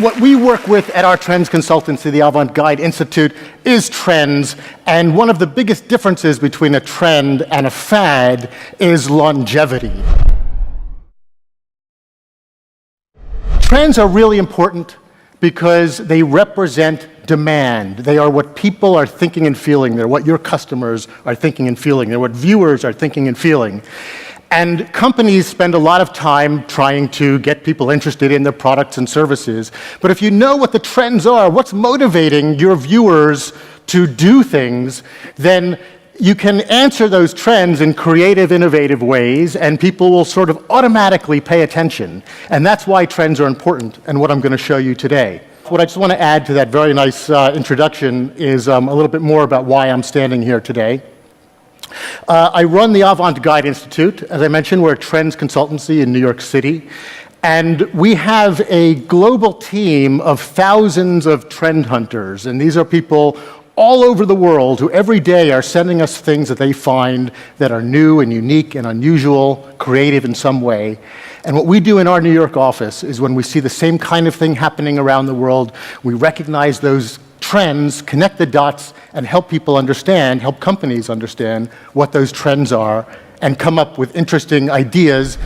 What we work with at our trends consultancy, the Avant-Garde Institute, is trends, and one of the biggest differences between a trend and a fad is longevity. Trends are really important because they represent demand. They are what people are thinking and feeling. They're what your customers are thinking and feeling. They're what viewers are thinking and feeling. And companies spend a lot of time trying to get people interested in their products and services. But if you know what the trends are, what's motivating your viewers to do things, then you can answer those trends in creative, innovative ways, and people will sort of automatically pay attention. And that's why trends are important, and what I'm going to show you today. What I just want to add to that very nice introduction is a little bit more about why I'm standing here today. I run the Avant-Garde Institute. As I mentioned, we're a trends consultancy in New York City. And we have a global team of thousands of trend hunters. And these are people all over the world who every day are sending us things that they find that are new and unique and unusual, creative in some way. And what we do in our New York office is when we see the same kind of thing happening around the world, we recognize those trends, connect the dots, and help people understand, help companies understand what those trends are, and come up with interesting ideas.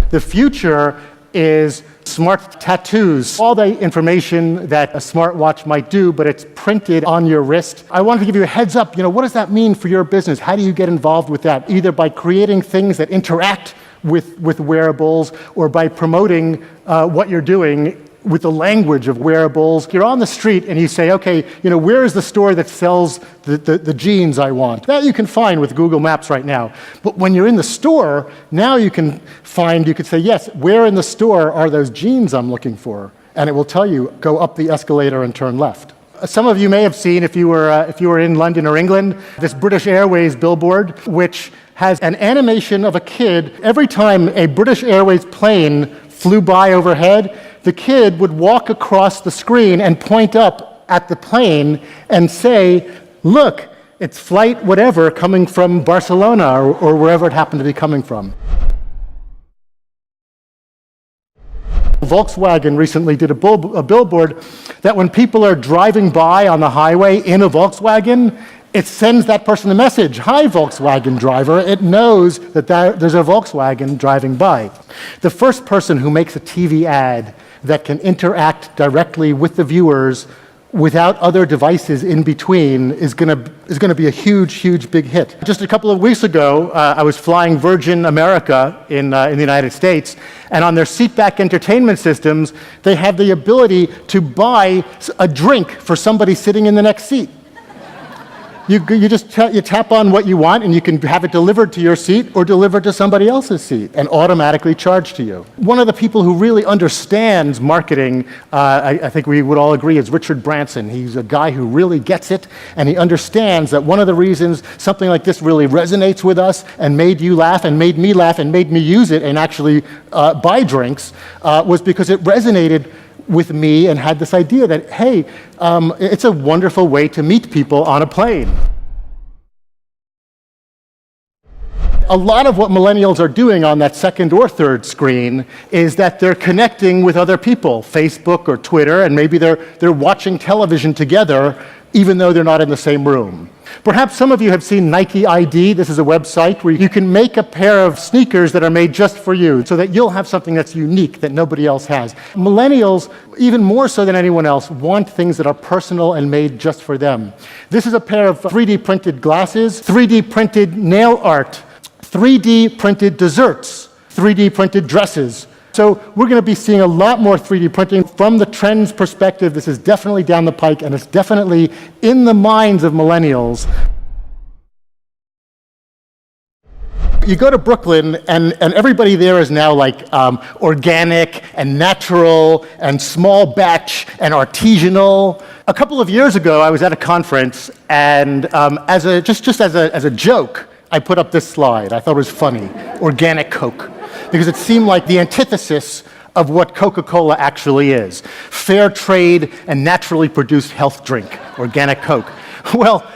The future is smart tattoos. All the information that a smartwatch might do, but it's printed on your wrist. I wanted to give you a heads up, what does that mean for your business? How do you get involved with that? Either by creating things that interact with wearables, or by promoting what you're doing with the language of wearables. You're on the street and you say, okay, where is the store that sells the jeans I want? That you can find with Google Maps right now. But when you're in the store, now you can say, yes, where in the store are those jeans I'm looking for? And it will tell you, go up the escalator and turn left. Some of you may have seen, if you were in London or England, this British Airways billboard, which has an animation of a kid. Every time a British Airways plane flew by overhead, the kid would walk across the screen and point up at the plane and say, look, it's flight whatever coming from Barcelona or wherever it happened to be coming from. Volkswagen recently did a billboard that when people are driving by on the highway in a Volkswagen, it sends that person a message. Hi, Volkswagen driver. It knows that there's a Volkswagen driving by. The first person who makes a TV ad that can interact directly with the viewers without other devices in between is going to be a huge big hit. Just a couple of weeks ago, I was flying Virgin America in the United States, and on their seatback entertainment systems, they have the ability to buy a drink for somebody sitting in the next seat. You just tap on what you want, and you can have it delivered to your seat or delivered to somebody else's seat and automatically charged to you. One of the people who really understands marketing, I think we would all agree, is Richard Branson. He's a guy who really gets it, and he understands that one of the reasons something like this really resonates with us and made you laugh and made me laugh and made me use it and actually buy drinks was because it resonated with me and had this idea that, hey, it's a wonderful way to meet people on a plane. A lot of what millennials are doing on that second or third screen is that they're connecting with other people, Facebook or Twitter, and maybe they're watching television together even though they're not in the same room. Perhaps some of you have seen Nike ID. This is a website where you can make a pair of sneakers that are made just for you so that you'll have something that's unique that nobody else has. Millennials, even more so than anyone else, want things that are personal and made just for them. This is a pair of 3D printed glasses, 3D printed nail art, 3D printed desserts, 3D printed dresses. So we're going to be seeing a lot more 3D printing. From the trends perspective, this is definitely down the pike, and it's definitely in the minds of millennials. You go to Brooklyn, and everybody there is now like organic and natural and small batch and artisanal. A couple of years ago, I was at a conference, and as a joke, I put up this slide. I thought it was funny. Organic Coke. Because it seemed like the antithesis of what Coca-Cola actually is. Fair trade and naturally produced health drink, organic Coke. Well,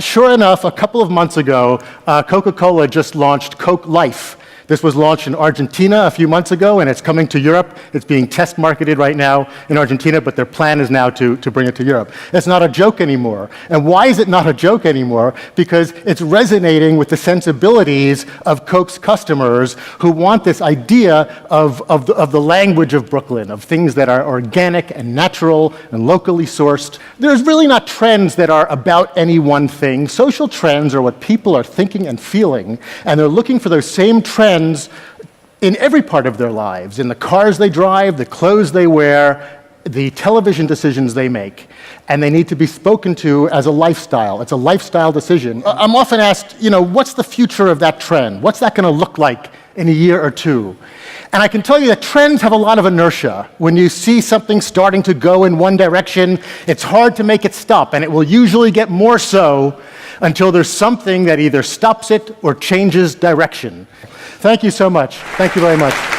sure enough, a couple of months ago, Coca-Cola just launched Coke Life. This was launched in Argentina a few months ago, and it's coming to Europe. It's being test marketed right now in Argentina, but their plan is now to bring it to Europe. It's not a joke anymore. And why is it not a joke anymore? Because it's resonating with the sensibilities of Coke's customers who want this idea of the language of Brooklyn, of things that are organic and natural and locally sourced. There's really not trends that are about any one thing. Social trends are what people are thinking and feeling, and they're looking for those same trends in every part of their lives, in the cars they drive, the clothes they wear, the television decisions they make, and they need to be spoken to as a lifestyle. It's a lifestyle decision. I'm often asked, what's the future of that trend? What's that going to look like in a year or two? And I can tell you that trends have a lot of inertia. When you see something starting to go in one direction, it's hard to make it stop, and it will usually get more so until there's something that either stops it or changes direction. Thank you so much. Thank you very much.